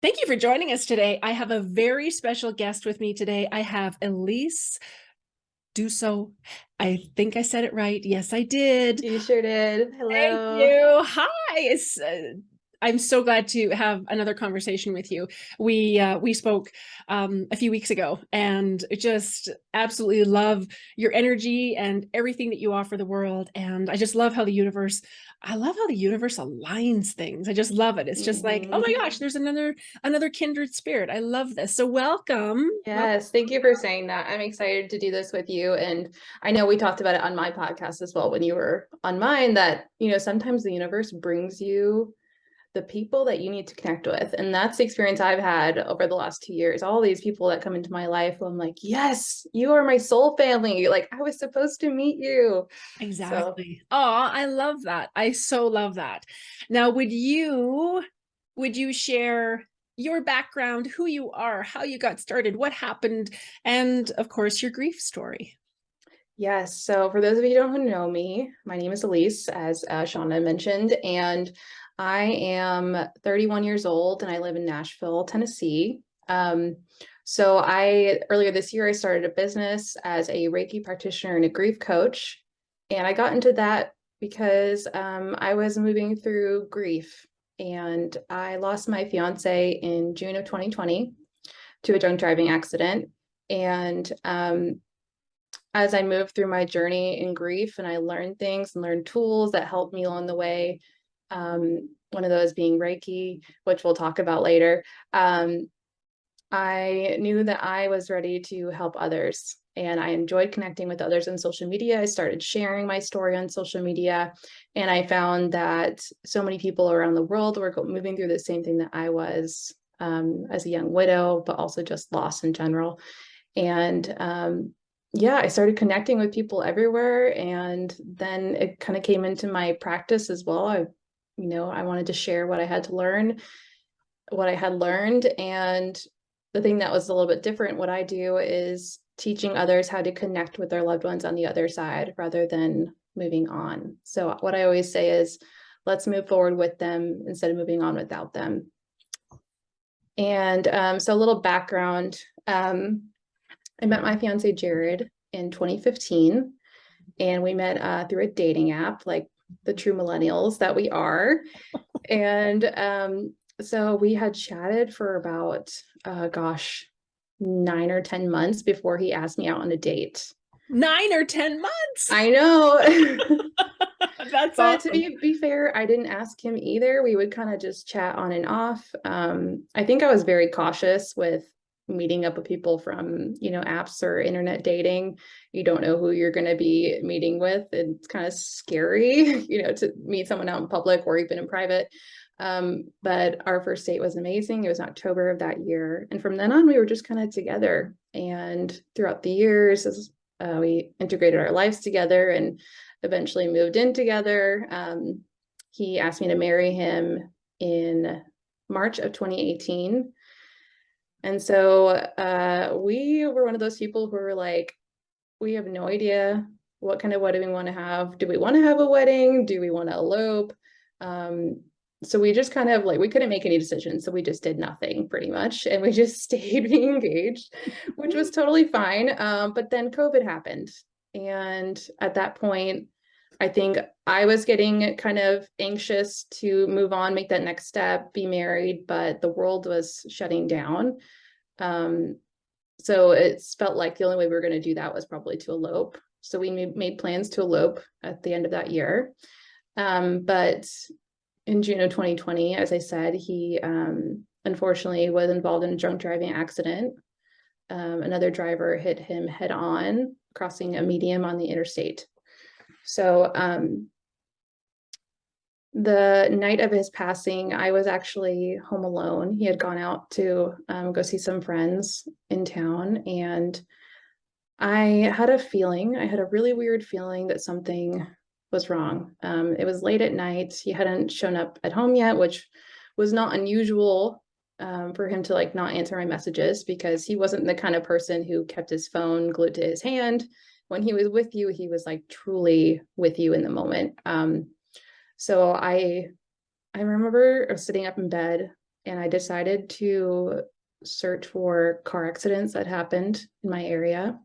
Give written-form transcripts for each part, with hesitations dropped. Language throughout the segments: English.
Thank you for joining us today. I have a very special guest with me today. I have Alyse Dusseault. I think I said it right. Yes, I did. You sure did. Thank Hello. you. Hi. I'm so glad to have another conversation with you. We spoke a few weeks ago, and just absolutely love your energy and everything that you offer the world. And I just love how the universe. I love how the universe aligns things. I just love it. It's just like, oh my hmm gosh, there's another kindred spirit. I love this. So welcome. Welcome. Yes, thank you for saying that. I'm excited to do this with you. And I know we talked about it on my podcast as well when you were on mine that, sometimes the universe brings you the people that you need to connect with. And that's the experience I've had over the last 2 years. All these people that come into my life, I'm like, yes, you are my soul family. Like I was supposed to meet you. So Exactly. Oh, I love that. I so love that. Now, would you share your background, who you are, how you got started, what happened, and of course your grief story? yes. So for those of you who don't know me, my name is Alyse, as Shauna mentioned, and I am 31 years old and I live in Nashville, Tennessee. So earlier this year, I started a business as a Reiki practitioner and a grief coach. And I got into that because I was moving through grief and I lost my fiance in June of 2020 to a drunk driving accident. And as I moved through my journey in grief and I learned things and learned tools that helped me along the way, one of those being Reiki, which we'll talk about later, I knew that I was ready to help others. And I enjoyed connecting with others on social media. I started sharing my story on social media. And I found that so many people around the world were moving through the same thing that I was, as a young widow, but also just loss in general. And yeah, I started connecting with people everywhere. And then it kind of came into my practice as well. I wanted to share what I had to learn, what I had learned. And the thing that was a little bit different, what I do is teaching others how to connect with their loved ones on the other side rather than moving on. So what I always say is, let's move forward with them instead of moving on without them. And so a little background. I met my fiance Jared in 2015, and we met through a dating app, like the true millennials that we are. And so we had chatted for about, gosh, 9 or 10 months before he asked me out on a date. 9 or 10 months. I know. That's But to awesome. be fair, I didn't ask him either. We would kind of just chat on and off. I think I was very cautious with meeting up with people from, apps or internet dating. You don't know who you're going to be meeting with. It's kind of scary, to meet someone out in public or even in private. But our first date was amazing. It was October of that year. And from then on, we were just kind of together. And throughout the years, as we integrated our lives together and eventually moved in together. He asked me to marry him in March of 2018. And so we were one of those people who were like, we have no idea what kind of wedding we want to have. Do we want to have a wedding? Do we want to elope? So we just kind of like, we couldn't make any decisions. So we just did nothing pretty much. And we just stayed being engaged, which was totally fine. But then COVID happened. And at that point, I think I was getting kind of anxious to move on, make that next step, be married, but the world was shutting down. Um, so it felt like the only way we were going to do that was probably to elope. So we made plans to elope at the end of that year. But in June of 2020, as I said, he unfortunately was involved in a drunk driving accident. Another driver hit him head on, crossing a median on the interstate. So the night of his passing, I was actually home alone. He had gone out to go see some friends in town, and I had a really weird feeling that something was wrong. It was late at night. He hadn't shown up at home yet, which was not unusual for him to like not answer my messages because he wasn't the kind of person who kept his phone glued to his hand. When he was with you, he was like truly with you in the moment. So I remember sitting up in bed and I decided to search for car accidents that happened in my area.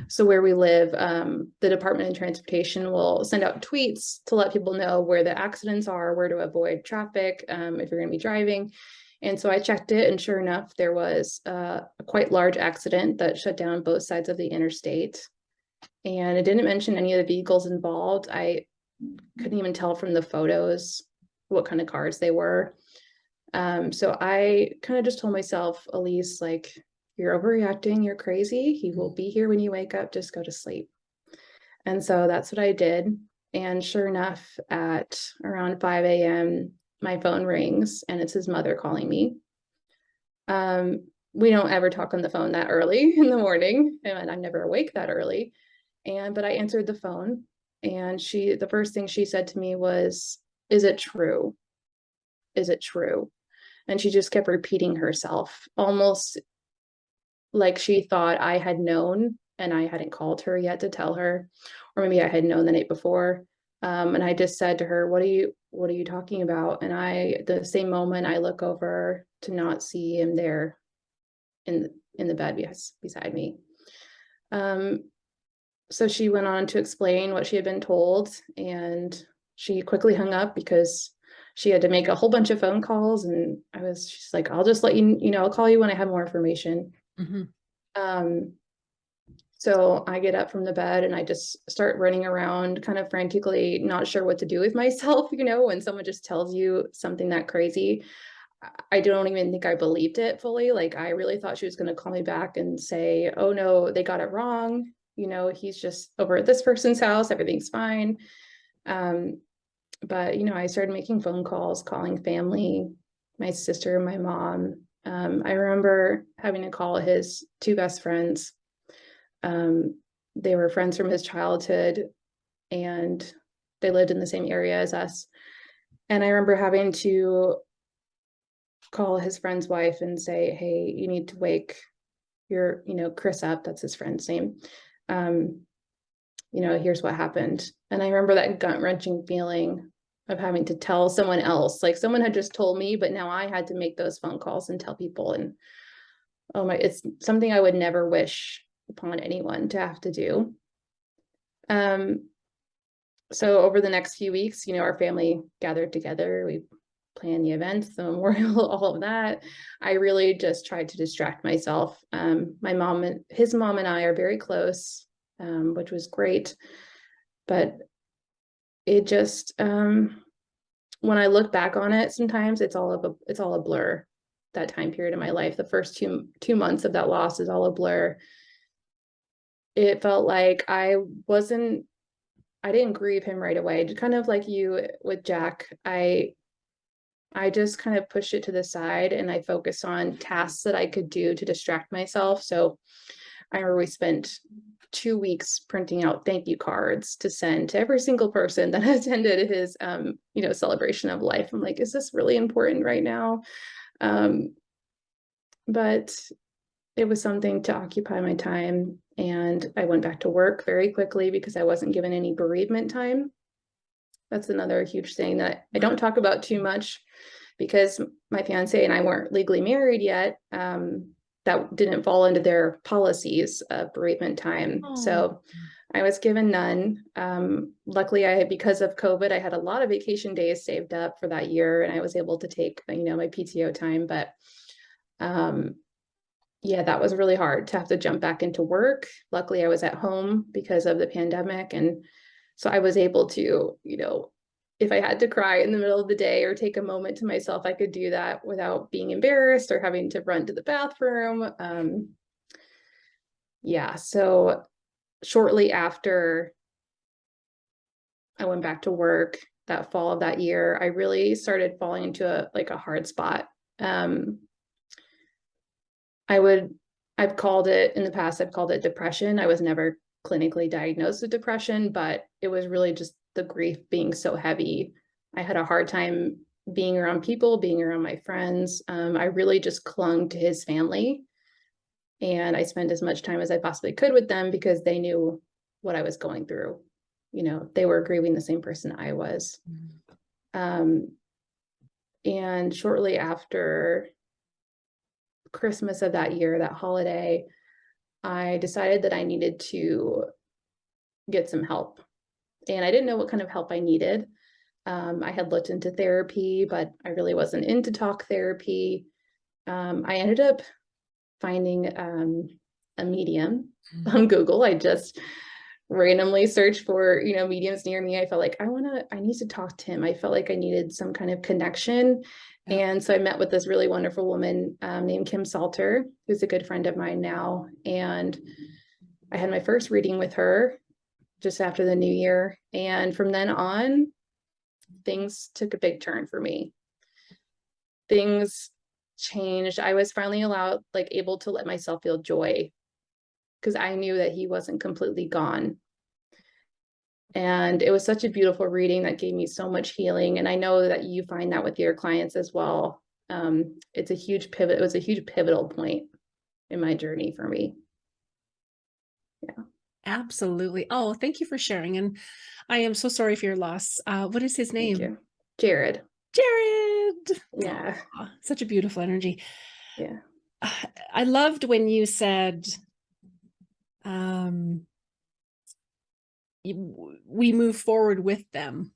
So where we live, the Department of Transportation will send out tweets to let people know where the accidents are, where to avoid traffic, if you're going to be driving. And so I checked it, and sure enough, there was a quite large accident that shut down both sides of the interstate. And it didn't mention any of the vehicles involved. I couldn't even tell from the photos what kind of cars they were. So I kind of just told myself, Alyse, like, you're overreacting, you're crazy. He will be here when you wake up, just go to sleep. And so that's what I did. And sure enough, at around 5 a.m., my phone rings and it's his mother calling me. We don't ever talk on the phone that early in the morning, and I'm never awake that early. But I answered the phone, and the first thing she said to me was, "Is it true? Is it true?" And she just kept repeating herself, almost like she thought I had known and I hadn't called her yet to tell her, or maybe I had known the night before. And I just said to her, what are you talking about? And the same moment I look over to not see him there in the bed beside me. So she went on to explain what she had been told, and she quickly hung up because she had to make a whole bunch of phone calls. And she's like, I'll just let you, I'll call you when I have more information. So I get up from the bed and I just start running around kind of frantically, not sure what to do with myself. When someone just tells you something that crazy, I don't even think I believed it fully. Like, I really thought she was going to call me back and say, oh no, they got it wrong. He's just over at this person's house. Everything's fine. But, I started making phone calls, calling family, my sister, my mom. I remember having to call his two best friends. They were friends from his childhood, and they lived in the same area as us. And I remember having to call his friend's wife and say, hey, you need to wake Chris up. That's his friend's name. Here's what happened. And I remember that gut-wrenching feeling of having to tell someone else, like someone had just told me, but now I had to make those phone calls and tell people. And it's something I would never wish upon anyone to have to do. So over the next few weeks, our family gathered together. We planned the events, the memorial, all of that. I really just tried to distract myself. My mom and his mom and I are very close, which was great. But it just, when I look back on it, sometimes it's all a blur. That time period in my life, the first two months of that loss is all a blur. It felt like I didn't grieve him right away. Kind of like you with Jack, I just kind of pushed it to the side and I focused on tasks that I could do to distract myself. So I remember we spent 2 weeks printing out thank you cards to send to every single person that attended his, celebration of life. I'm like, is this really important right now? But it was something to occupy my time. And I went back to work very quickly because I wasn't given any bereavement time. That's another huge thing that I don't talk about too much because my fiance and I weren't legally married yet. That didn't fall into their policies of bereavement time. So I was given none. Luckily, because of COVID, I had a lot of vacation days saved up for that year, and I was able to take, my PTO time. But yeah, that was really hard to have to jump back into work. Luckily, I was at home because of the pandemic. And so I was able to, if I had to cry in the middle of the day or take a moment to myself, I could do that without being embarrassed or having to run to the bathroom. Yeah, so shortly after I went back to work that fall of that year, I really started falling into a hard spot. I've called it in the past, I've called it depression. I was never clinically diagnosed with depression, but it was really just the grief being so heavy. I had a hard time being around people, being around my friends. I really just clung to his family, and I spent as much time as I possibly could with them because they knew what I was going through. They were grieving the same person I was. And shortly after Christmas of that year, that holiday, I decided that I needed to get some help. And I didn't know what kind of help I needed. I had looked into therapy, but I really wasn't into talk therapy. I ended up finding a medium on Google. I just randomly searched for, mediums near me. I felt like I need to talk to him. I felt like I needed some kind of connection. Yeah. And so I met with this really wonderful woman named Kim Salter, who's a good friend of mine now. And I had my first reading with her just after the new year. And from then on, things took a big turn for me. Things changed. I was finally able to let myself feel joy, because I knew that he wasn't completely gone. And it was such a beautiful reading that gave me so much healing. And I know that you find that with your clients as well. It's a huge pivot. It was a huge pivotal point in my journey for me. Yeah. Absolutely. Oh, thank you for sharing. And I am so sorry for your loss. What is his name? Thank you. Jared. Jared. Yeah. Aw, such a beautiful energy. Yeah. I loved when you said, we move forward with them.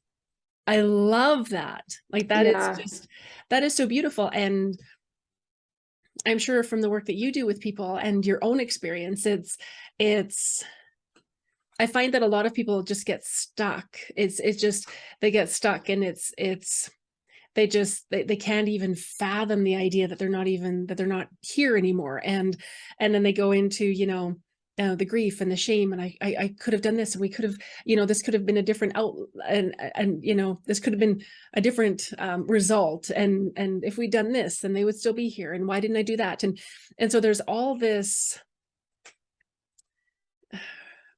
I love that. Like that is just, that is so beautiful. And I'm sure from the work that you do with people and your own experience, it's, I find that a lot of people just get stuck. It's just, they get stuck, and they can't even fathom the idea that they're not here anymore. And then they go into, the grief and the shame, and I could have done this, and we could have, this could have been a different and this could have been a different result, and if we'd done this, then they would still be here, and why didn't I do that? And so there's all this.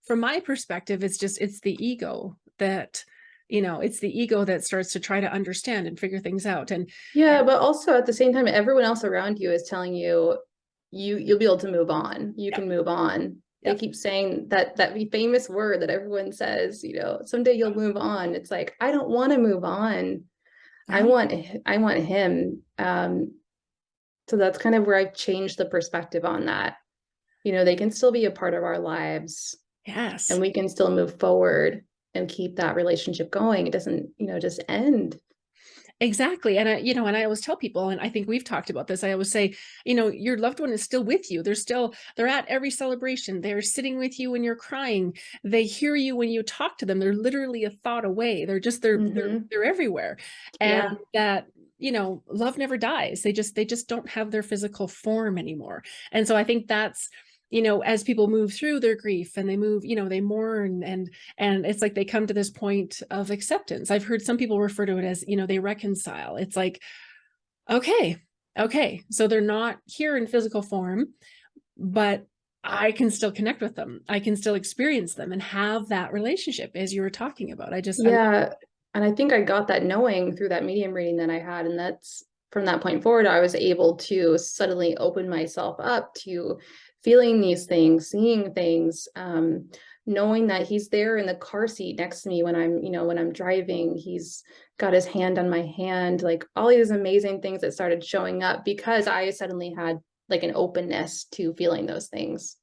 From my perspective, it's the ego that, it's the ego that starts to try to understand and figure things out. And but also at the same time, everyone else around you is telling you, you'll be able to move on. You can move on. They keep saying that famous word that everyone says, someday you'll move on. It's like, I don't want to move on. I want him. So that's kind of where I've changed the perspective on that. They can still be a part of our lives. Yes. And we can still move forward and keep that relationship going. It doesn't, just end. Exactly. And I always tell people, and I think we've talked about this, I always say, your loved one is still with you. They're at every celebration. They're sitting with you when you're crying. They hear you when you talk to them. They're literally a thought away. They're everywhere. And that, love never dies. They just don't have their physical form anymore. And so I think that's, as people move through their grief and they move, they mourn, and it's like they come to this point of acceptance. I've heard some people refer to it as, they reconcile. It's like, okay, so they're not here in physical form, but I can still connect with them. I can still experience them and have that relationship, as you were talking about. And I think I got that knowing through that medium reading that I had. And that's from that point forward, I was able to suddenly open myself up to feeling these things, seeing things, knowing that he's there in the car seat next to me when I'm driving. He's got his hand on my hand, like all these amazing things that started showing up because I suddenly had like an openness to feeling those things.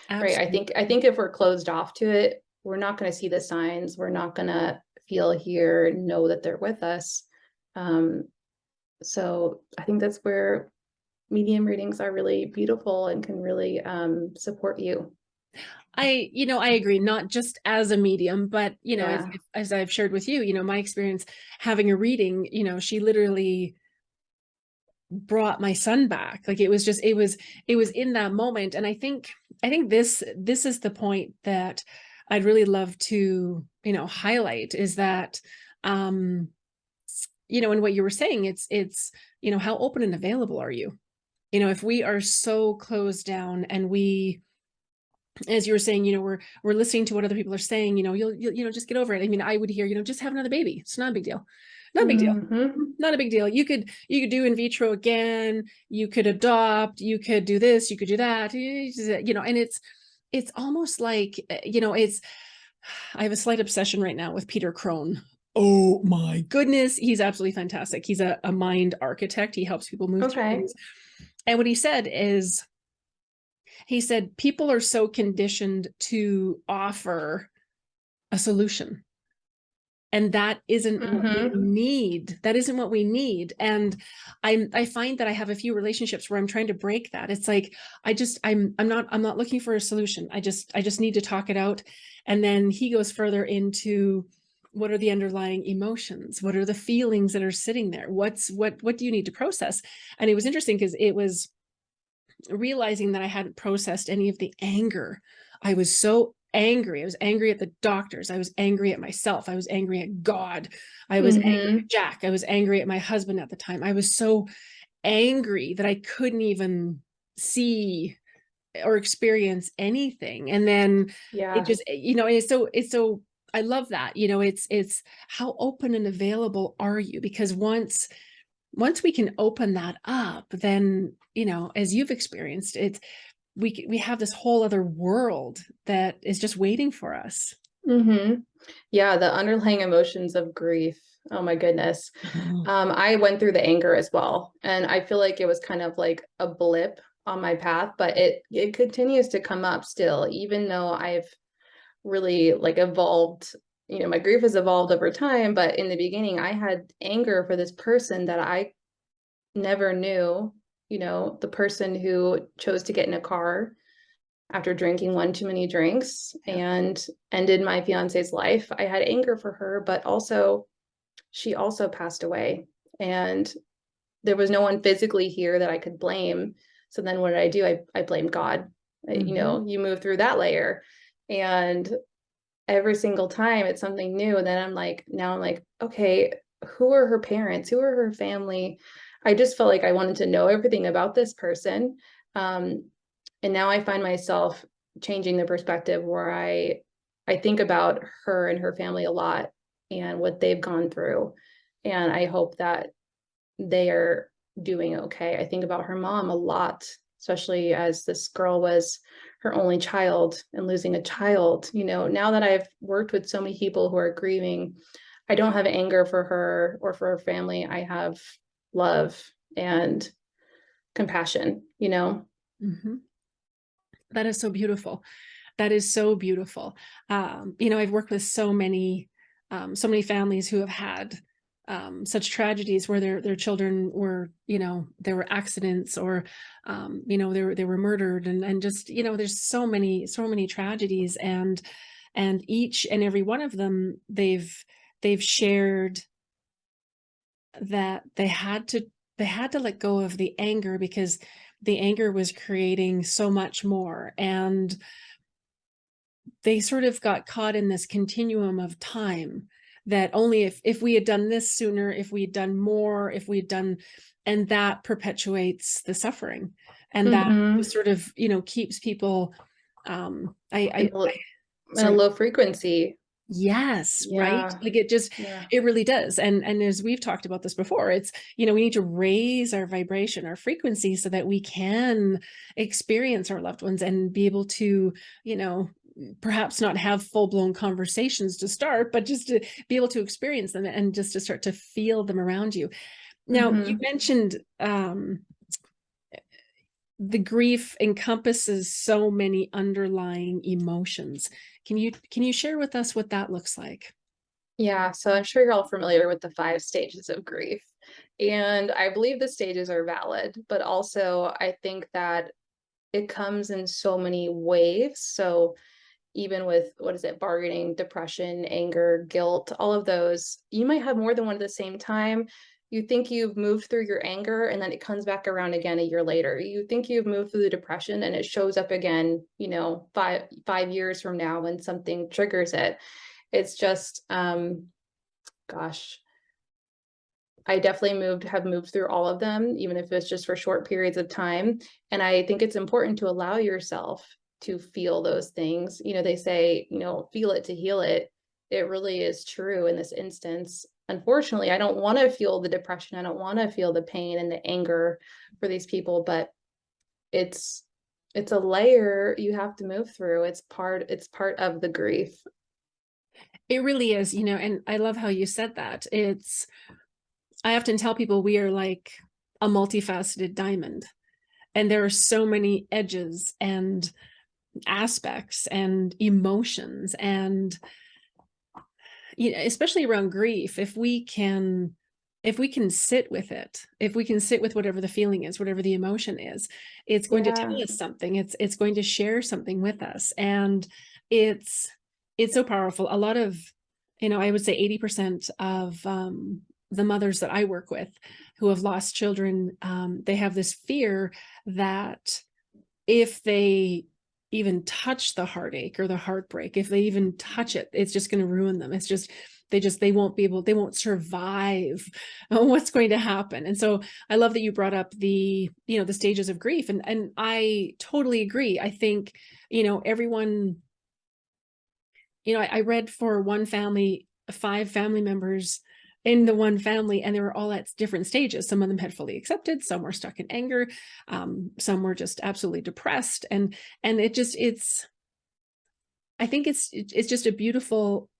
Absolutely. Right. I think if we're closed off to it, we're not going to see the signs. We're not going to feel, hear, know that they're with us. So I think that's where medium readings are really beautiful and can really support you. I agree, not just as a medium, but, as I've shared with you, my experience having a reading, she literally brought my son back. Like it was in that moment. And I think this is the point that I'd really love to, highlight, is that, and what you were saying, it's, how open and available are you? If we are so closed down, and we, as you were saying, we're listening to what other people are saying, you'll just get over it. I mean, I would hear, just have another baby. It's not a big deal. Not a big deal. Not a big deal. You could do in vitro again. You could adopt. You could do this. You could do that. And it's almost like, I have a slight obsession right now with Peter Crone Oh my goodness. He's absolutely fantastic. He's a mind architect. He helps people move through Okay. things. And what he said is, he said, people are so conditioned to offer a solution. And that isn't what we Mm-hmm. need. That isn't what we need. And I find that I have a few relationships where I'm trying to break that. It's like, I'm not looking for a solution. I just need to talk it out. And then he goes further into, what are the underlying emotions? What are the feelings that are sitting there? What do you need to process? And it was interesting because it was realizing that I hadn't processed any of the anger. I was so angry. I was angry at the doctors. I was angry at myself. I was angry at God. I was angry Mm-hmm. at Jack. I was angry at my husband at the time. I was so angry that I couldn't even see or experience anything. And then it Yeah. just, it's so I love that. It's how open and available are you? Because once we can open that up, then, as you've experienced, we have this whole other world that is just waiting for us. Mm-hmm. Yeah, the underlying emotions of grief. Oh my goodness. I went through the anger as well, and I feel like it was kind of like a blip on my path, but it continues to come up still, even though I've really like evolved. My grief has evolved over time, but in the beginning, I had anger for this person that I never knew. The person who chose to get in a car after drinking one too many drinks Yeah. and ended my fiance's life. I had anger for her, but also she also passed away. And there was no one physically here that I could blame. So then what did I do? I blamed God. Mm-hmm. You move through that layer. And every single time it's something new. And then now I'm like, okay, who are her parents? Who are her family? I just felt like I wanted to know everything about this person. Um, and now I find myself changing the perspective where I think about her and her family a lot and what they've gone through. And I hope that they are doing okay. I think about her mom a lot, especially as this girl was her only child and losing a child. Now that I've worked with so many people who are grieving, I don't have anger for her or for her family. I have love and compassion. Mm-hmm. That is so beautiful. That is so beautiful. I've worked with so many families who have had such tragedies where their children were, there were accidents, or they were murdered, and just, there's so many tragedies, and each and every one of them, they've shared that they had to let go of the anger, because the anger was creating so much more, and they sort of got caught in this continuum of time, that only if we had done this sooner, if we had done more, if we had done, and that perpetuates the suffering, and that Mm-hmm. just sort of, keeps people, In I a sorry. low frequency. Yes, right. Yeah. Like it just, Yeah. it really does. And as we've talked about this before, it's, we need to raise our vibration, our frequency, so that we can experience our loved ones and be able to, you know, perhaps not have full-blown conversations to start, but just to be able to experience them, and just to start to feel them around you. Now, you Mm-hmm. mentioned the grief encompasses so many underlying emotions. Can you share with us what that looks like? Yeah, so I'm sure you're all familiar with the 5 stages of grief. And I believe the stages are valid, but also I think that it comes in so many waves. So even with, what is it, bargaining, depression, anger, guilt, all of those, you might have more than one at the same time. You think you've moved through your anger and then it comes back around again a year later. You think you've moved through the depression and it shows up again, 5 years from now when something triggers it. It's just, gosh, I definitely have moved through all of them, even if it's just for short periods of time. And I think it's important to allow yourself to feel those things. They say, feel it to heal it. It really is true in this instance. Unfortunately, I don't want to feel the depression. I don't want to feel the pain and the anger for these people, but it's it's a layer you have to move through. It's part of the grief. It really is, and I love how you said that. I often tell people we are like a multifaceted diamond, and there are so many edges and aspects and emotions, and especially around grief, if we can sit with it, if we can sit with whatever the feeling is, whatever the emotion is, it's going to tell Yeah. us something. It's going to share something with us, and it's it's so powerful. A lot of, I would say 80% of the mothers that I work with who have lost children, they have this fear that if they even touch the heartache or the heartbreak, if they even touch it, it's just going to ruin them. It's just they won't survive what's going to happen. And so I love that you brought up the stages of grief, and I totally agree. I think, everyone, I read for one family, 5 family members in the one family, and they were all at different stages. Some of them had fully accepted, some were stuck in anger, some were just absolutely depressed, and I think it's just a beautiful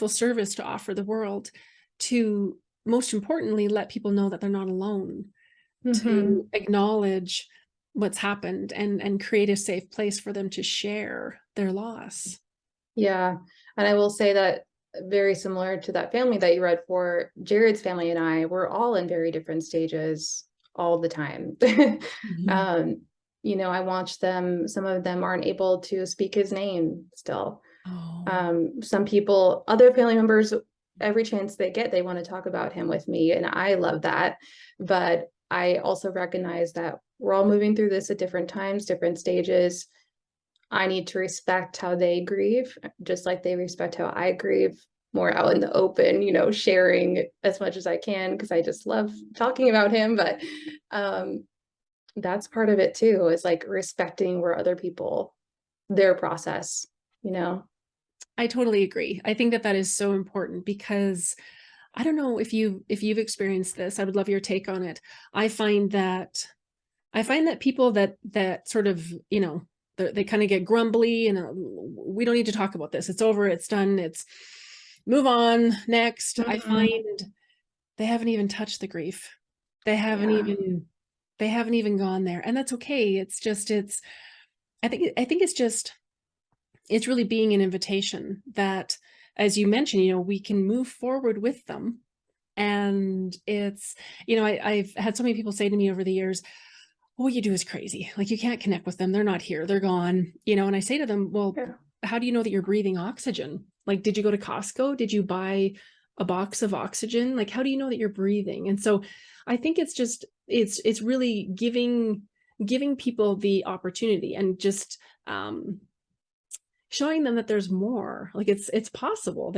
service to offer the world, to most importantly let people know that they're not alone, Hmm. to acknowledge what's happened, and create a safe place for them to share their loss. Yeah. And I will say that very similar to that family that you read for, Jared's family and I were all in very different stages all the time. Mhm. um, I watched them, some of them aren't able to speak his name still. Oh. Some people, other family members, every chance they get, they want to talk about him with me, and I love that. But I also recognize that we're all moving through this at different times, different stages. I need to respect how they grieve, just like they respect how I grieve, more out in the open, sharing as much as I can because I just love talking about him. But um, that's part of it too, is like respecting where other people, their process, you know? I totally agree. I think that is so important, because I don't know if you've experienced this. I would love your take on it. I find that I find that people that sort of, they kind of get grumbly, and we don't need to talk about this. It's over. It's done. It's move on next. I Mhm. find they haven't even touched the grief. They haven't Yeah. even they haven't even gone there, and that's okay. I think it's really being an invitation that, as you mentioned, we can move forward with them. And I've had so many people say to me over the years, what you do is crazy. Like, you can't connect with them. They're not here. They're gone. And I say to them, well, Yeah. how do you know that you're breathing oxygen? Like, did you go to Costco? Did you buy a box of oxygen? Like, how do you know that you're breathing? And so I think it's really giving people the opportunity, and just showing them that there's more. Like, it's possible.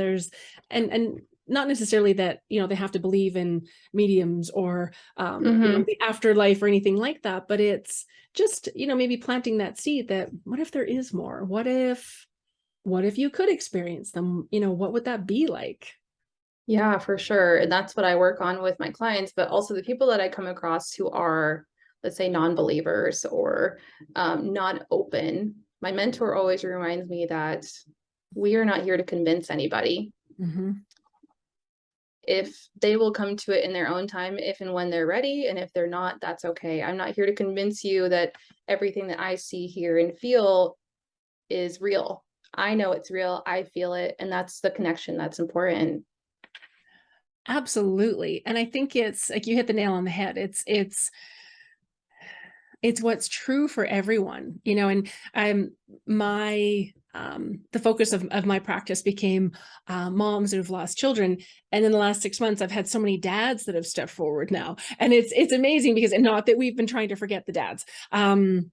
And not necessarily that they have to believe in mediums, or Hmm. the afterlife or anything like that, but it's just maybe planting that seed that, what if there is more? What if you could experience them? What would that be like? Yeah, for sure. And that's what I work on with my clients, but also the people that I come across who are, let's say, non-believers or not open. My mentor always reminds me that we are not here to convince anybody. Hmm. If they will come to it in their own time, if and when they're ready, and if they're not, that's okay. I'm not here to convince you that everything that I see, hear, and feel is real. I know it's real. I feel it, and that's the connection that's important. Absolutely. And I think it's like you hit the nail on the head. It's what's true for everyone, and my the focus of my practice became moms who've lost children. And in the last 6 months, I've had so many dads that have stepped forward now, and it's amazing, because, and not that we've been trying to forget the dads, and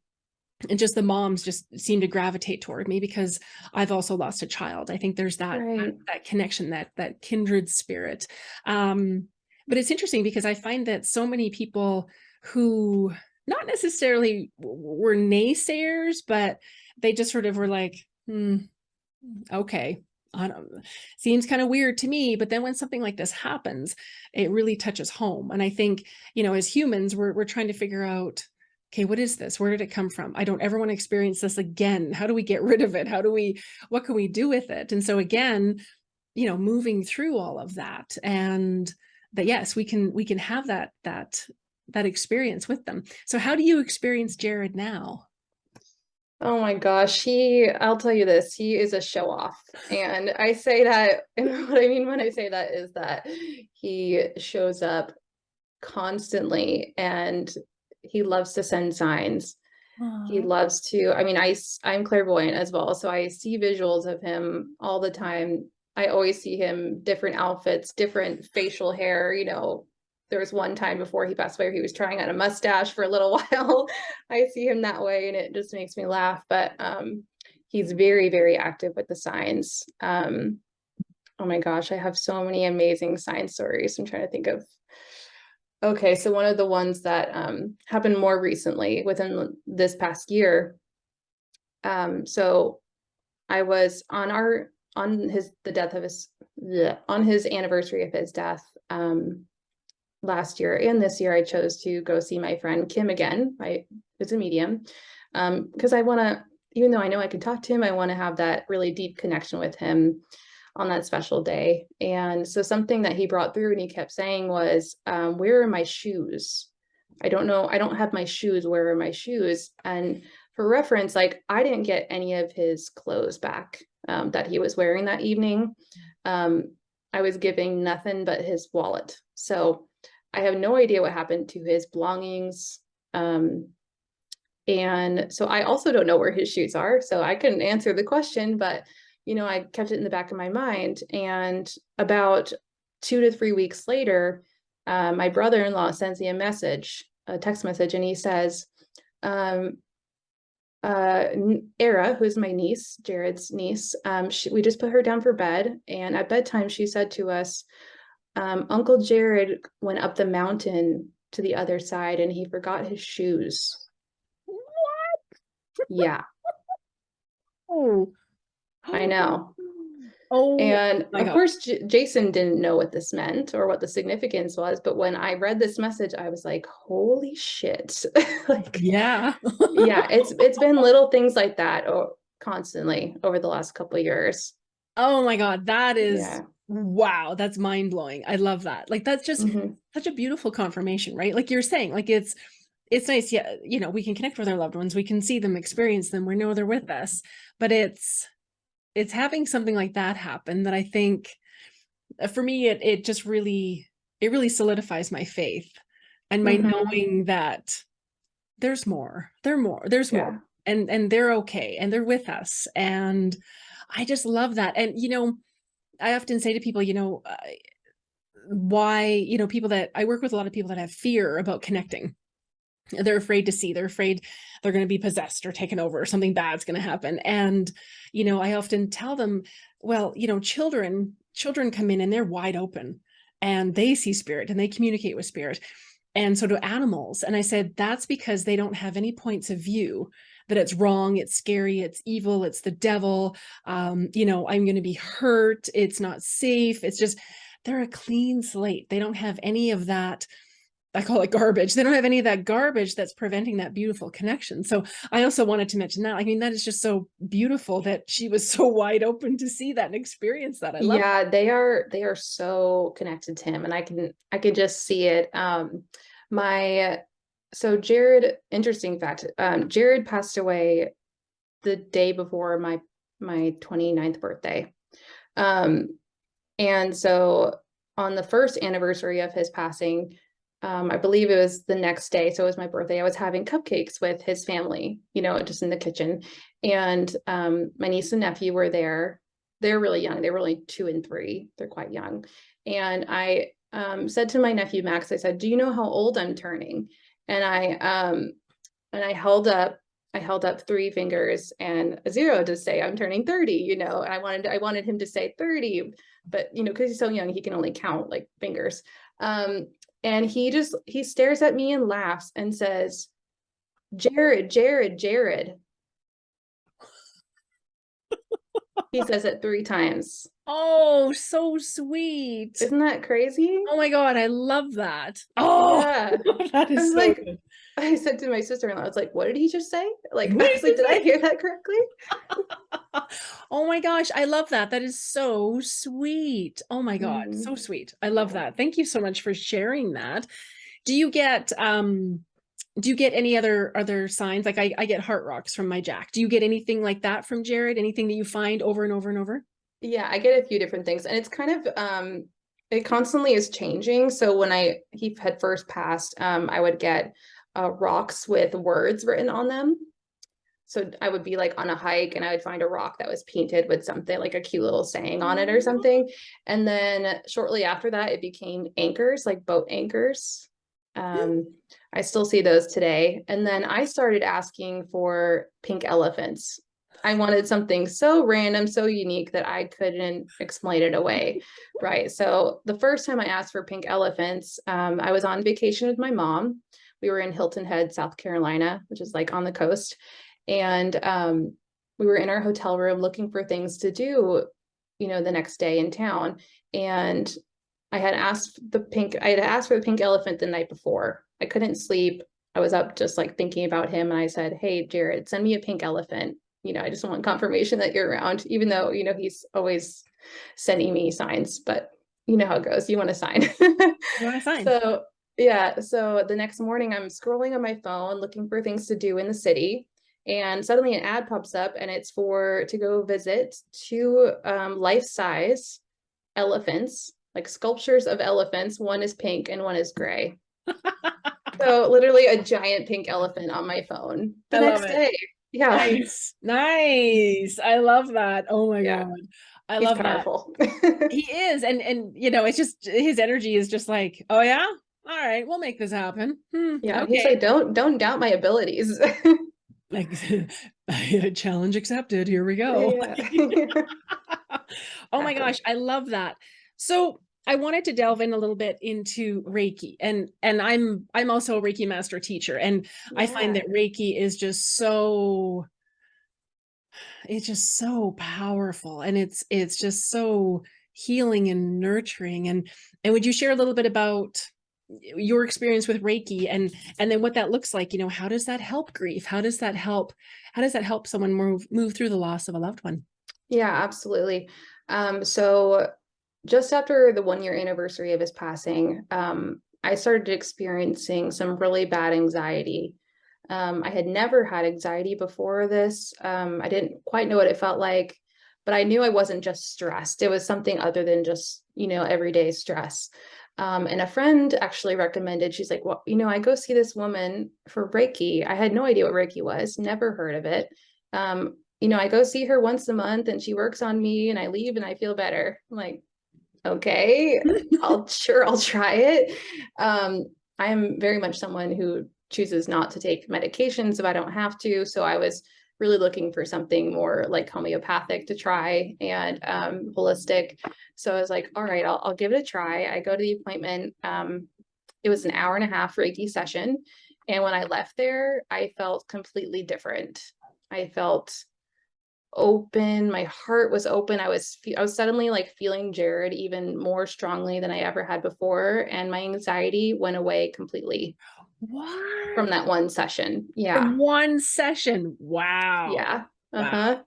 just the moms just seem to gravitate toward me, because I've also lost a child. I think there's Right. that connection, that kindred spirit. But it's interesting, because I find that so many people who not necessarily were naysayers, but they just sort of were like, okay, I don't, seems kind of weird to me. But then when something like this happens, it really touches home. And I think, as humans, we're trying to figure out, okay, what is this? Where did it come from? I don't ever want to experience this again. How do we get rid of it? What can we do with it? And so again, moving through all of that, and that yes, we can have that experience with them. So how do you experience Jared now? Oh my gosh, I'll tell you this, he is a show off. And I say that, and what I mean when I say that is that he shows up constantly and he loves to send signs. He Aw. loves to, I mean, I'm clairvoyant as well, so I see visuals of him all the time. I always see him different outfits, different facial hair, there was one time before he passed away where he was trying on a mustache for a little while. I see him that way and it just makes me laugh. But he's very, very active with the signs. Oh my gosh, I have so many amazing sign stories. I'm trying to think of. Okay, so one of the ones that happened more recently within this past year. So I was on his anniversary of his death. Last year and this year, I chose to go see my friend Kim again. Who's a medium, because I want to, even though I know I can talk to him, I want to have that really deep connection with him on that special day. And so something that he brought through and he kept saying was, "Where are my shoes? I don't know. I don't have my shoes. Where are my shoes?" And for reference, like I didn't get any of his clothes back that he was wearing that evening. I was giving nothing but his wallet. So I have no idea what happened to his belongings. And so I also don't know where his shoes are. So I couldn't answer the question, but I kept it in the back of my mind. And about 2 to 3 weeks later, my brother-in-law sends me a text message, and he says, Era, who's my niece, Jared's niece, we just put her down for bed. And at bedtime, she said to us, Uncle Jared went up the mountain to the other side and he forgot his shoes. Yeah, Oh. I know. Oh And my of God. course, Jason didn't know what this meant or what the significance was. But when I read this message, I was like, holy shit. Like, Yeah. yeah, it's been little things like that constantly over the last couple of years. Oh my God. That is, Yeah. wow. That's mind blowing. I love that. Like, that's just Hmm. such a beautiful confirmation, right? Like you're saying, like it's nice. Yeah. We can connect with our loved ones. We can see them, experience them. We know they're with us, but it's having something like that happen that I think for me, it just really solidifies my faith and my Hmm. knowing that there's more, Yeah. and they're okay and they're with us. And I just love that. And I often say to people, why, people that I work with, a lot of people that have fear about connecting. They're afraid to see, they're afraid they're going to be possessed or taken over or something bad's going to happen. And I often tell them, well, children come in and they're wide open and they see spirit and they communicate with spirit, and so do animals. And I said, that's because they don't have any points of view that it's wrong, it's scary, it's evil, it's the devil, I'm going to be hurt, it's not safe. It's just, they're a clean slate. They don't have any of that. I call it garbage. They don't have any of that garbage that's preventing that beautiful connection. So I also wanted to mention that. I mean, that is just so beautiful that she was so wide open to see that and experience that. I love Yeah, they are so connected to him, and I could just see it. My so Jared, interesting fact, Jared passed away the day before my 29th birthday. Um, and so on the first anniversary of his passing, I believe it was the next day, so it was my birthday, I was having cupcakes with his family, just in the kitchen. And my niece and nephew were there. They're really young. They were only 2 and 3. They're quite young. And I said to my nephew Max, I said, "Do you know how old I'm turning?" And I held up 3 fingers and a 0 to say I'm turning 30. I wanted him to say 30, but because he's so young, he can only count like fingers. And he stares at me and laughs and says, "Jared, Jared, Jared." He says it 3 times. Oh, so sweet. Isn't that crazy? Oh my God, I love that. Oh, Yeah. that I is was so like, good. I said to my sister-in-law, I was like, what did he just say? Like, What I did was like, you did I say? hear that correctly? Oh my gosh, I love that. That is so sweet. Oh my God, Mhm. so sweet. I love Yeah. that. Thank you so much for sharing that. Do you get do you get any other signs? Like I get heart rocks from my Jack. Do you get anything like that from Jared? Anything that you find over and over and over? Yeah, I get a few different things, and it's kind of it constantly is changing. So when he had first passed, I would get rocks with words written on them. So I would be like on a hike and I would find a rock that was painted with something like a cute little saying on it or something. And then shortly after that, it became anchors, like boat anchors. Um, I still see those today. And then I started asking for pink elephants. I wanted something so random, so unique that I couldn't explain it away. Right. So the first time I asked for pink elephants, I was on vacation with my mom. We were in Hilton Head, South Carolina, which is like on the coast. And we were in our hotel room looking for things to do, the next day in town. And I had asked for the pink elephant the night before. I couldn't sleep. I was up just like thinking about him. And I said, hey, Jared, send me a pink elephant. I just want confirmation that you're around, even though, he's always sending me signs, but you know how it goes. You want a sign. You want a sign? So, yeah. So the next morning, I'm scrolling on my phone looking for things to do in the city. And suddenly an ad pops up and it's to go visit two life-size elephants, like sculptures of elephants. One is pink and one is gray. So literally a giant pink elephant on my phone the I love next it. day. Yeah. Nice. Nice. I love that. Oh my Yeah. God. I He's love that. powerful. He is. And it's just his energy is just like, oh yeah, all right, we'll make this happen. Yeah. He's Okay. like, don't doubt my abilities. Like challenge accepted. Here we go. Yeah. Oh my Exactly. gosh, I love that. So I wanted to delve in a little bit into Reiki, and I'm also a Reiki master teacher, and I find Yeah. that Reiki is just so it's just so powerful, and it's just so healing and nurturing. And would you share a little bit about your experience with Reiki, and then what that looks like? How does that help grief? How does that help someone move through the loss of a loved one? Yeah, absolutely. So just after the 1 year anniversary of his passing, I started experiencing some really bad anxiety. I had never had anxiety before this. I didn't quite know what it felt like, but I knew I wasn't just stressed. It was something other than just, everyday stress. And a friend actually recommended, she's like, well, I go see this woman for Reiki. I had no idea what Reiki was, never heard of it. I go see her once a month and she works on me and I leave and I feel better. I'm like, okay, I'll try it. I am very much someone who chooses not to take medications if I don't have to. So I was really looking for something more like homeopathic to try and holistic. So I was like, all right, I'll give it a try. I go to the appointment. It was an hour and a half Reiki session. And when I left there, I felt completely different. I felt open. My heart was open. I was suddenly like feeling Jared even more strongly than I ever had before, and my anxiety went away completely from What? that one session. Yeah. From one session. Wow. Yeah. Wow. Uh-huh.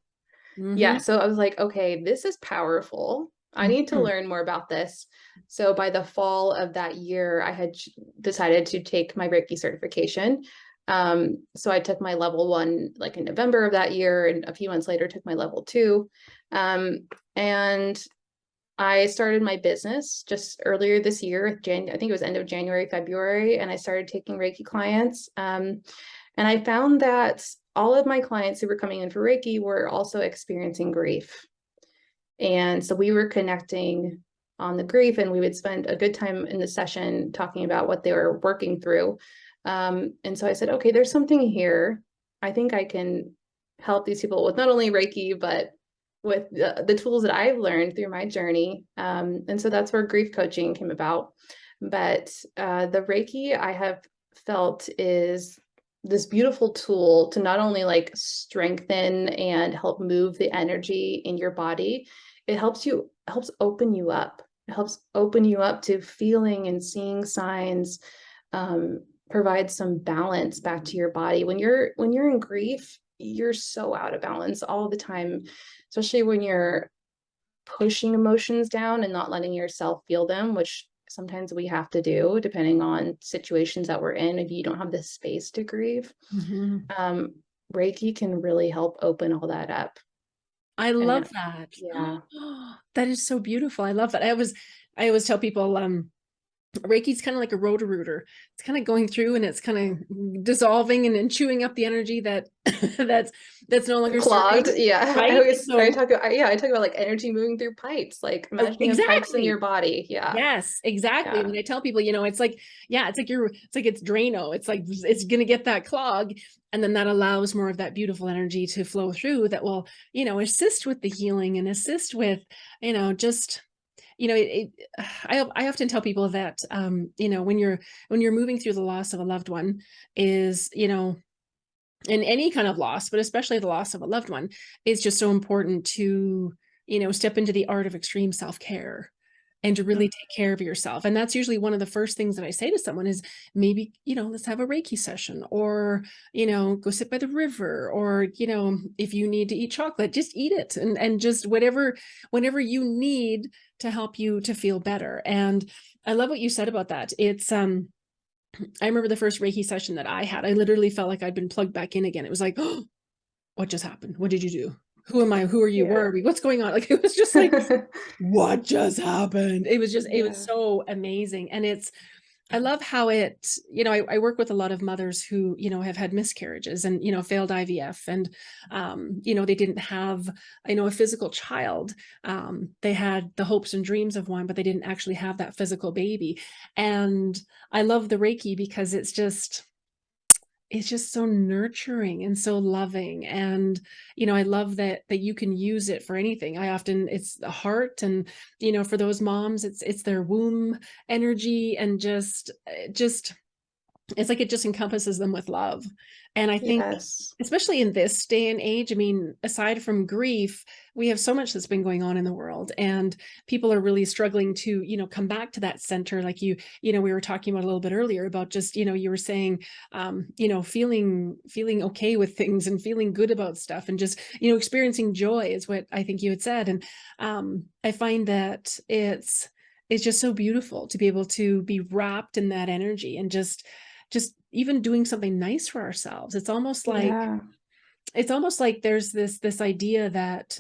Mm-hmm. Yeah, so I was like, okay, this is powerful. I need to Mm-hmm. learn more about this. So by the fall of that year, I had decided to take my Reiki certification. So I took my level 1 like in November of that year, and a few months later took my level 2. And I started my business just earlier this year, I think it was end of January, February, and I started taking Reiki clients. And I found that all of my clients who were coming in for Reiki were also experiencing grief. And so we were connecting on the grief, and we would spend a good time in the session talking about what they were working through. And so I said, okay, there's something here. I think I can help these people with not only Reiki, but with the tools that I've learned through my journey. And so that's where grief coaching came about. But the Reiki I have felt is this beautiful tool to not only like strengthen and help move the energy in your body, it helps open you up. It helps open you up to feeling and seeing signs, provide some balance back to your body. When you're in grief, you're so out of balance all the time, especially when you're pushing emotions down and not letting yourself feel them, which sometimes we have to do depending on situations that we're in if you don't have the space to grieve. Mhm. um Reiki can really help open all that up. I And love that. yeah, That is so beautiful. I love that. I always tell people, Reiki's kind of like a roto-rooter. It's kind of going through and it's kind of dissolving and chewing up the energy that that's that's no longer clogged, serving, yeah. I right? always I So talk about yeah, I talk about like energy moving through pipes, like imagine you have pipes in exactly. your body. Yeah, Yes, exactly. yeah, And I tell people, it's like, yeah, it's like it's Drano. It's like it's gonna get that clog, and then that allows more of that beautiful energy to flow through that will, assist with the healing and assist with, just I often tell people that when you're moving through the loss of a loved one is, in any kind of loss, but especially the loss of a loved one, it's just so important to, step into the art of extreme self-care and to really take care of yourself. And that's usually one of the first things that I say to someone is maybe, let's have a Reiki session, or, go sit by the river, or, if you need to eat chocolate, just eat it, and just whatever you need to help you to feel better. And I love what you said about that. It's I remember the first Reiki session that I had. I literally felt like I'd been plugged back in again. It was like, oh, what just happened? What did you do? Who am I? Who are you? Where yeah. are we? What's going on? Like, it was just like, what just happened? It was Yeah, so amazing. And I love how I work with a lot of mothers who, have had miscarriages and, failed IVF, and, they didn't have, a physical child. They had the hopes and dreams of one, but they didn't actually have that physical baby. And I love the Reiki because it's just so nurturing and so loving. And I love that you can use it for anything. I often It's the heart, and for those moms, it's their womb energy, and just it's like it just encompasses them with love. And I think, yes, especially in this day and age, I mean, aside from grief, we have so much that's been going on in the world, and people are really struggling to, come back to that center. Like we were talking about a little bit earlier about just, you were saying, feeling okay with things and feeling good about stuff, and just, experiencing joy is what I think you had said. And I find that it's just so beautiful to be able to be wrapped in that energy, and just even doing something nice for ourselves. yeah, It's almost like there's this idea that,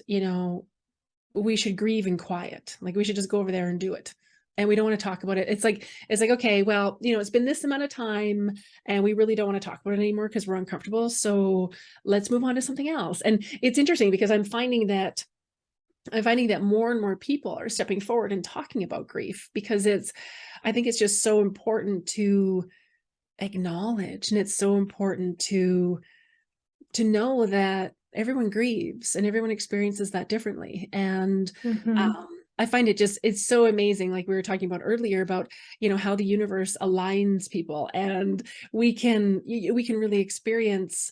we should grieve in quiet. Like we should just go over there and do it. And we don't want to talk about it. It's like, okay, well, it's been this amount of time and we really don't want to talk about it anymore because we're uncomfortable. So let's move on to something else. And it's interesting because I'm finding that more and more people are stepping forward and talking about grief, because I think it's just so important to acknowledge, and it's so important to know that everyone grieves and everyone experiences that differently. And hmm, I find it's so amazing, like we were talking about earlier, about how the universe aligns people, and we can really experience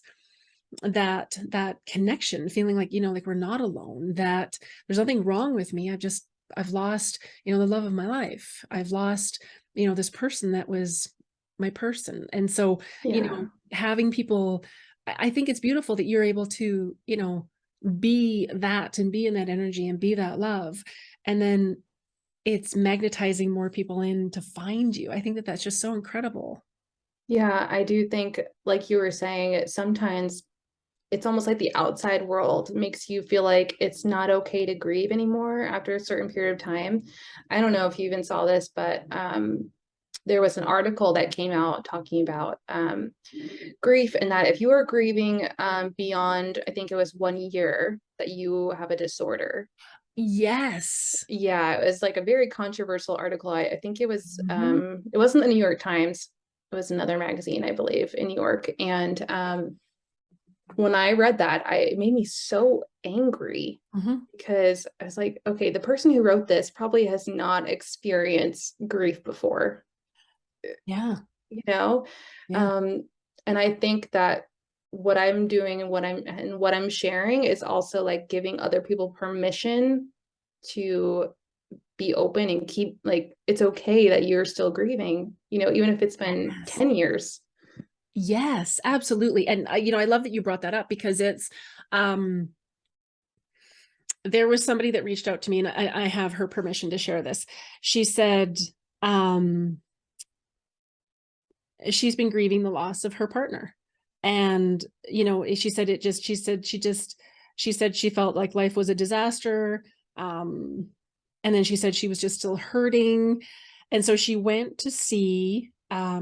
that connection, feeling like, like we're not alone, that there's nothing wrong with me. I've lost, the love of my life. I've lost, this person that was my person. And so, yeah. having people, I think it's beautiful that you're able to, be that, and be in that energy and be that love. And then it's magnetizing more people in to find you. I think that that's just so incredible. Yeah, I do think, like you were saying, sometimes it's almost like the outside world makes you feel like it's not okay to grieve anymore after a certain period of time. I don't know if you even saw this, but there was an article that came out talking about grief, and that if you are grieving beyond, I think it was 1 year, that you have a disorder. Yes. Yeah, it was like a very controversial article. I think Mhm. it wasn't the New York Times. It was another magazine, I believe, in New York. And when I read that, it made me so angry, Mhm. because I was like, okay, the person who wrote this probably has not experienced grief before, Yeah. you know? Yeah. Um, And I think that what I'm doing and what I'm sharing is also like giving other people permission to be open and keep, like, it's okay that you're still grieving, even if it's been Yes. 10 years. Yes, absolutely. And I love that you brought that up, because it's there was somebody that reached out to me, and I have her permission to share this. She said she's been grieving the loss of her partner. And, she said she said she felt like life was a disaster. And then she said she was just still hurting. And so she went to see a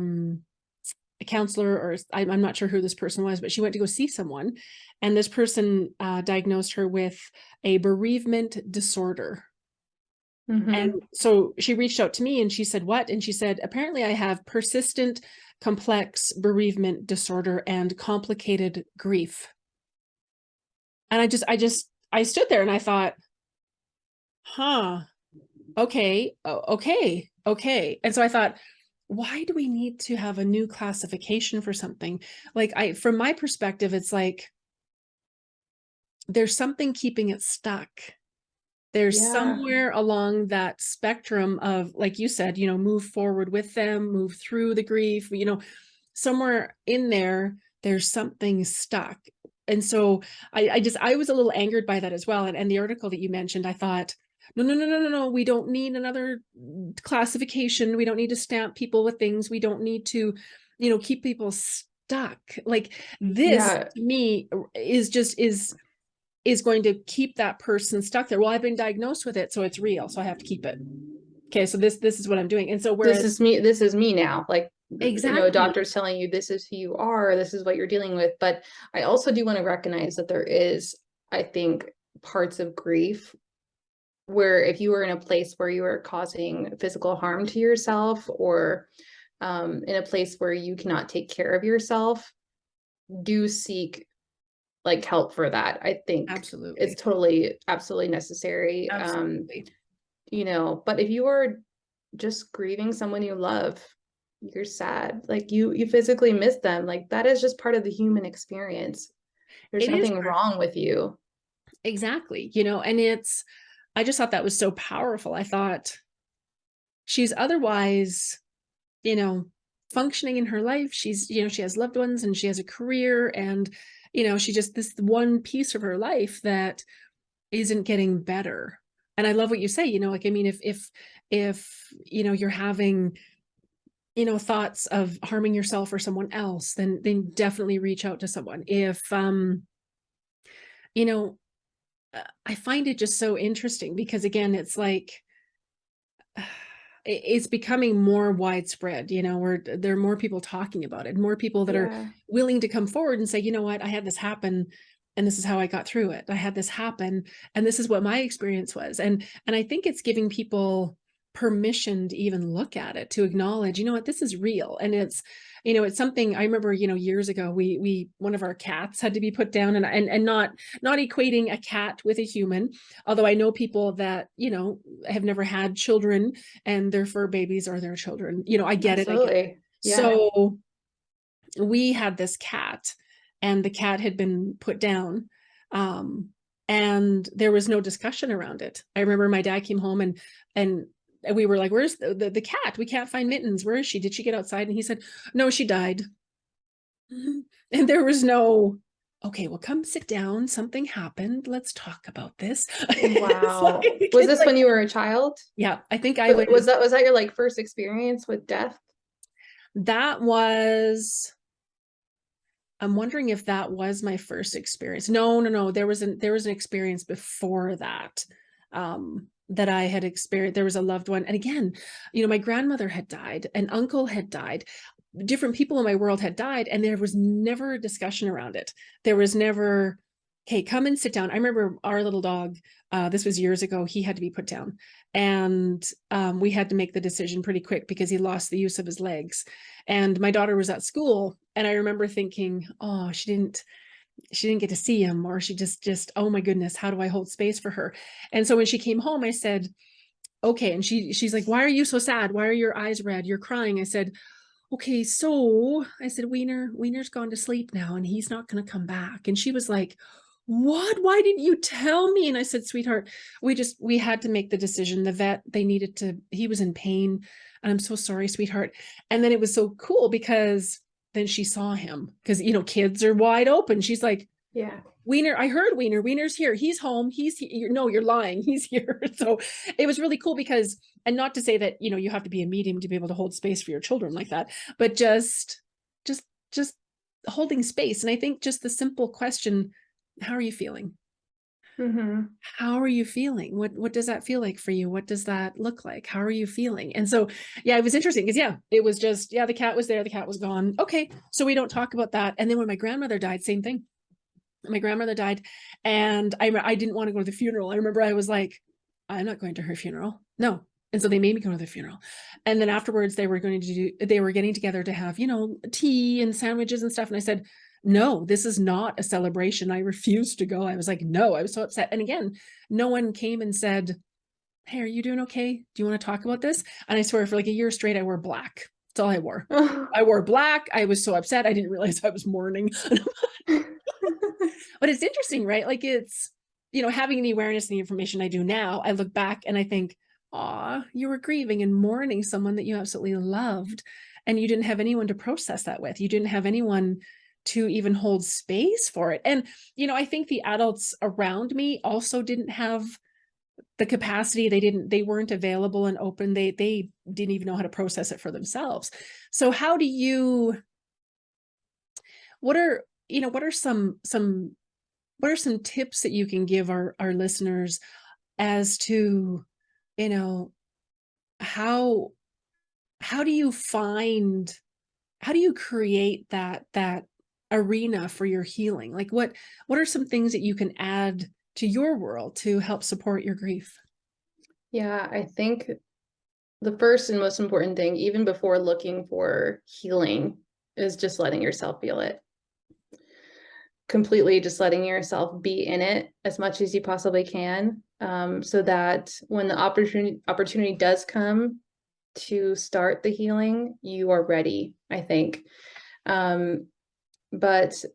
counselor, or I'm not sure who this person was, but she went to go see someone. And this person diagnosed her with a bereavement disorder. And so she reached out to me and she said, what? And she said, apparently I have persistent, complex bereavement disorder and complicated grief. And I stood there and I thought, huh, okay, okay. And so I thought, why do we need to have a new classification for something? Like, from my perspective, it's like, there's something keeping it stuck. There's Yeah. somewhere along that spectrum of, like you said, move forward with them, move through the grief, somewhere in there, there's something stuck. And so I was a little angered by that as well. And the article that you mentioned, I thought, no, we don't need another classification. We don't need to stamp people with things. We don't need to, keep people stuck. Like, this Yeah. to me is going to keep that person stuck there. Well, I've been diagnosed with it, so it's real, so I have to keep it. Okay, so this is what I'm doing. And so This whereas is me now. Like, a exactly, doctor's telling you this is who you are, this is what you're dealing with. But I also do want to recognize that there is, I think, parts of grief where if you were in a place where you are causing physical harm to yourself, or in a place where you cannot take care of yourself, do seek like help for that. I think absolutely, it's totally, absolutely necessary. absolutely. But if you are just grieving someone you love, you're sad, like you physically miss them, like that is just part of the human experience. There's It is nothing wrong with you. exactly, and I just thought that was so powerful. I thought, she's otherwise, you know, functioning in her life. She's, she has loved ones and she has a career, and, she just, this one piece of her life that isn't getting better. And I love what you say, like, I mean, if you're having, thoughts of harming yourself or someone else, then definitely reach out to someone. If, you know, I find it just so interesting, because again, it's like, it's becoming more widespread, where there are more people talking about it, more people that are Yeah. willing to come forward and say, you know what, I had this happen and this is how I got through it. I had this happen and this is what my experience was. And I think it's giving people permission to even look at it, to acknowledge, you know what, this is real. And it's something I remember, years ago, we one of our cats had to be put down, and not equating a cat with a human, although I know people that, have never had children and their fur babies are their children. I get it. I get it. Absolutely. Yeah. So we had this cat, and the cat had been put down. And there was no discussion around it. I remember my dad came home and we were like, where's the cat? We can't find Mittens. Where is she? Did she get outside? And he said, no, she died. And there was no, okay, well, come sit down. Something happened. Let's talk about this. Wow. Was this when you were a child? Yeah, I think I was. Was that your like first experience with death? That was, I'm wondering if that was my first experience. No. There was an experience before that, that I had experienced. There was a loved one. And again, my grandmother had died, an uncle had died, different people in my world had died, and there was never a discussion around it. There was never, hey, come and sit down. I remember our little dog, this was years ago, he had to be put down. And we had to make the decision pretty quick because he lost the use of his legs. And my daughter was at school, and I remember thinking, oh, she didn't get to see him, or she just, oh my goodness, how do I hold space for her? And so when she came home, I said, okay. And she's like, why are you so sad? Why are your eyes red? You're crying. I said, okay, so I said, Wiener's gone to sleep now and he's not going to come back. And she was like, what? Why didn't you tell me? And I said, sweetheart, we had to make the decision. The vet, he was in pain. And I'm so sorry, sweetheart. And then it was so cool because then she saw him because, kids are wide open. She's like, Yeah. Wiener, I heard Wiener's here. He's home. He's here. No, you're lying. He's here. So it was really cool because, and not to say that, you have to be a medium to be able to hold space for your children like that, but just, just holding space. And I think just the simple question, how are you feeling? Mm-hmm. How are you feeling? What does that feel like for you? What does that look like? How are you feeling? And so, yeah, it was interesting because, it was just, the cat was there. The cat was gone. Okay. So we don't talk about that. And then when my grandmother died, same thing. My grandmother died and I didn't want to go to the funeral. I remember I was like, I'm not going to her funeral. No. And so they made me go to the funeral. And then afterwards they were getting together to have, tea and sandwiches and stuff. And I said, no, this is not a celebration. I refused to go. I was like, no, I was so upset. And again, no one came and said, hey, are you doing okay? Do you want to talk about this? And I swear for like a year straight, I wore black. That's all I wore. I wore black. I was so upset. I didn't realize I was mourning. But it's interesting, right? Like it's, having the awareness and the information I do now, I look back and I think, aw, you were grieving and mourning someone that you absolutely loved. And you didn't have anyone to process that with. You didn't have anyone to even hold space for it. And, I think the adults around me also didn't have the capacity. They weren't available and open. They didn't even know how to process it for themselves. So how do you, what are, what are some tips that you can give our listeners as to, how do you create that arena for your healing? Like what are some things that you can add to your world to help support your grief? Yeah, I think the first and most important thing, even before looking for healing, is just letting yourself feel it. Completely just letting yourself be in it as much as you possibly can, so that when the opportunity does come to start the healing, you are ready, I think. But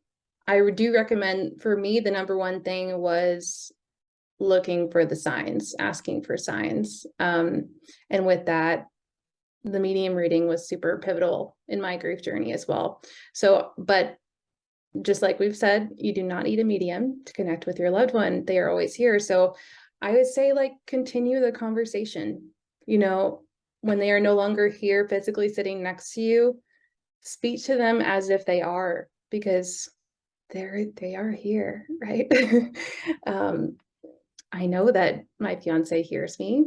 I do recommend, for me, the number one thing was looking for the signs, asking for signs. And with that, the medium reading was super pivotal in my grief journey as well. So, but just like we've said, you do not need a medium to connect with your loved one. They are always here. So I would say, like, continue the conversation. When they are no longer here physically sitting next to you, speak to them as if they are, because they are here, right? I know that my fiance hears me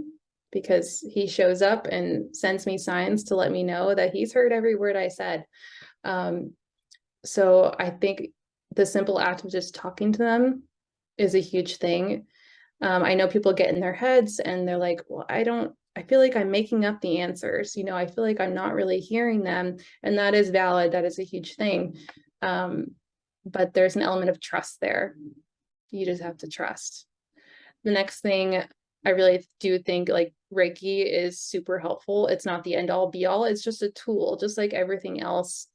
because he shows up and sends me signs to let me know that he's heard every word I said. So I think the simple act of just talking to them is a huge thing. I know people get in their heads and they're like, well, I feel like I'm making up the answers. I feel like I'm not really hearing them. And that is valid. That is a huge thing. But there's an element of trust there. You just have to trust. The next thing, I really do think, like, Reiki is super helpful. It's not the end all be all. It's just a tool, just like everything else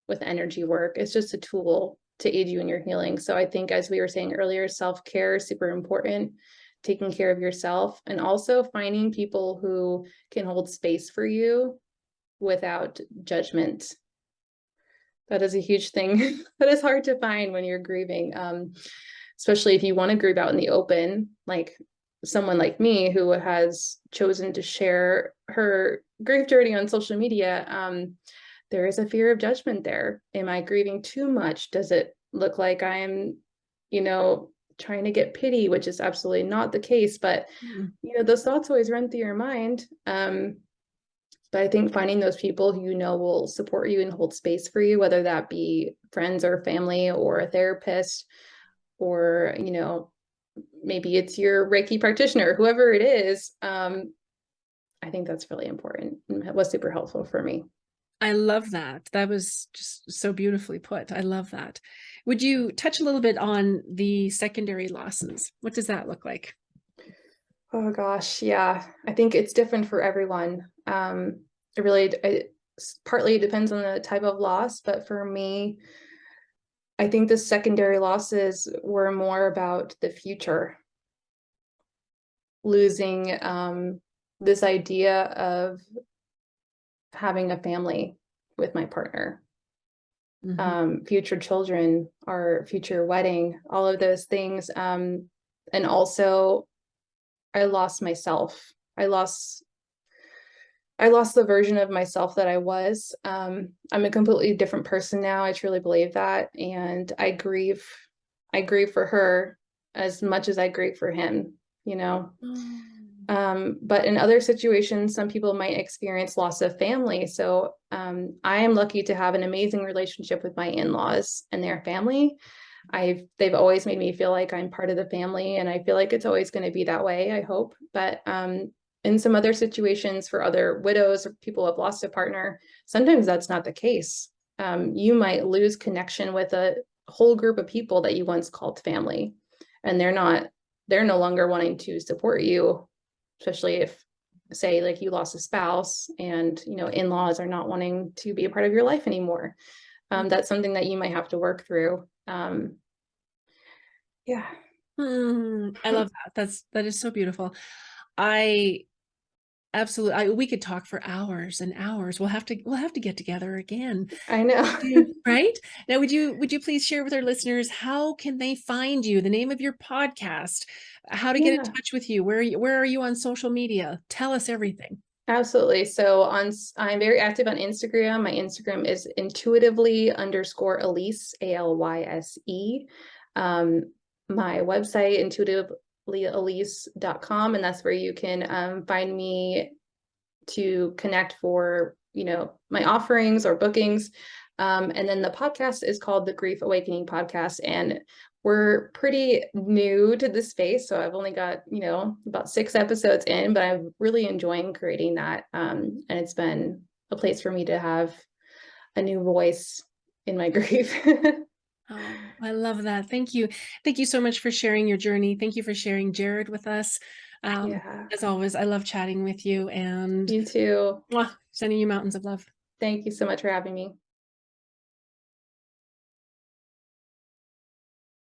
with energy work. It's just a tool to aid you in your healing. So I think, as we were saying earlier, self-care is super important, taking care of yourself, and also finding people who can hold space for you without judgment. That is a huge thing that is hard to find when you're grieving, especially if you want to grieve out in the open, like someone like me who has chosen to share her grief journey on social media. There is a fear of judgment there. Am I grieving too much? Does it look like I'm, trying to get pity, which is absolutely not the case, but those thoughts always run through your mind. But I think finding those people who will support you and hold space for you, whether that be friends or family or a therapist, or, maybe it's your Reiki practitioner, whoever it is, I think that's really important and was super helpful for me. I love that. That was just so beautifully put. I love that. Would you touch a little bit on the secondary losses? What does that look like? Oh gosh, yeah. I think it's different for everyone. partly depends on the type of loss, but for me, I think the secondary losses were more about the future, losing this idea of having a family with my partner, future children, our future wedding, all of those things. And also I lost myself. I lost the version of myself that I was. I'm a completely different person now. I truly believe that. And I grieve for her as much as I grieve for him, you know. But in other situations, some people might experience loss of family. So I am lucky to have an amazing relationship with my in-laws and their family. They've always made me feel like I'm part of the family, and I feel like it's always going to be that way, I hope. But in some other situations for other widows or people who have lost a partner, sometimes that's not the case. You might lose connection with a whole group of people that you once called family, and they're no longer wanting to support you, especially if, say, like you lost a spouse and, you know, in-laws are not wanting to be a part of your life anymore. That's something that you might have to work through. Yeah. I love that. That is so beautiful. I absolutely, we could talk for hours and hours. We'll have to get together again. I know. Right? Now, would you please share with our listeners, how can they find you, the name of your podcast, how to get in Yeah. touch with you? Where are you on social media? Tell us everything. Absolutely. So I'm very active on Instagram. My Instagram is intuitively_Alyse, ALYSE. My website, intuitivelyAlyse.com, and that's where you can find me to connect for, you know, my offerings or bookings. And then the podcast is called the Grief Awakening Podcast, and we're pretty new to the space. So I've only got, you know, about 6 episodes in, but I'm really enjoying creating that. And it's been a place for me to have a new voice in my grief. Oh, I love that. Thank you. Thank you so much for sharing your journey. Thank you for sharing Jared with us. Yeah, As always, I love chatting with you, and you too. sending you mountains of love. Thank you so much for having me.